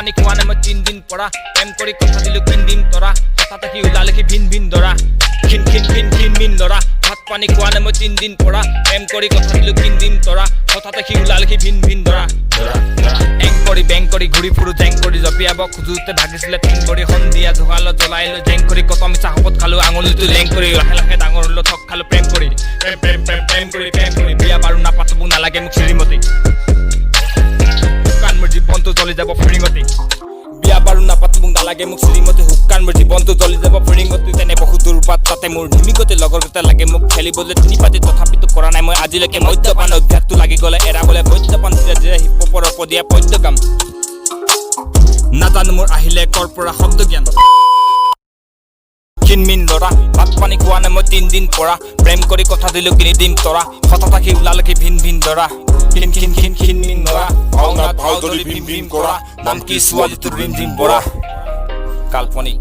পানী খোৱা নাই মই 3 দিন পৰা প্ৰেম কৰি কথা দিলো কিন্দিম তৰা হঠাতে কি ওলালে কি ভিন ভিন দৰা খিন খিন খিন খিন মিন দৰা ভাত পানী খোৱা নাই মই 3 দিন পৰা প্ৰেম কৰি কথা দিলো কিন্দিম তৰা হঠাতে কি ওলালে কি ভিন ভিন দৰা এংকৰি বেংকৰি ঘূৰি ফুৰো জেংকৰি জপিয়াব খুজুতে ভাগিছিলে টেংকৰি সন্ধিয়া জোগাল জ্বলাইলো জেংকৰি কত মিছা শপত খালো আঙুলিটো লেংকৰি লাহে লাহে ডাঙৰ হলো থক খালো প্ৰেম কৰি প্ৰেম কৰি বিয়া বাৰু নাপাতো নালাগে মোক শ্ৰীমতী শুকান মোৰ জীৱনটো জ্বলি যাব ফৰিঙতি বিয়া বাৰু নাপাতো নালাগে মোক শ্ৰীমতী শুকান মোৰ জীৱনটো জ্বলি যাব ফৰিঙতি তেনে বহু দুৰ্বাত তাতে মোৰ নিমিগতে লগৰ কেইটা লাগে মোক খেলিবলৈ তিনি পাতি তথাপিতো কৰা নাই মই আজিলৈকে মদ্যপান অভ্যাসটো লাগি গ'লে এৰাবলৈ মদ্যপান ধীৰে হিপপৰ পদিয়া পদ্যগাম নাজানো মোৰ আহিলে কৰ পৰা শব্দ জ্ঞান খিনমিন লৰা ভাত পানী খোৱা নাই মই 3 দিন পৰা প্ৰেম কৰি কথা দিলো কিনি দিম তৰা হঠাতে কি ওলালে কি ভিন ভিন দৰা খিন খিন খিন খিনমিন লৰা ভাওনা ভাও ধৰি ভিম ভিম কৰা নাম কি ছোৱালীটোৰ ৰিম ৰিম বৰা কাল্পনিক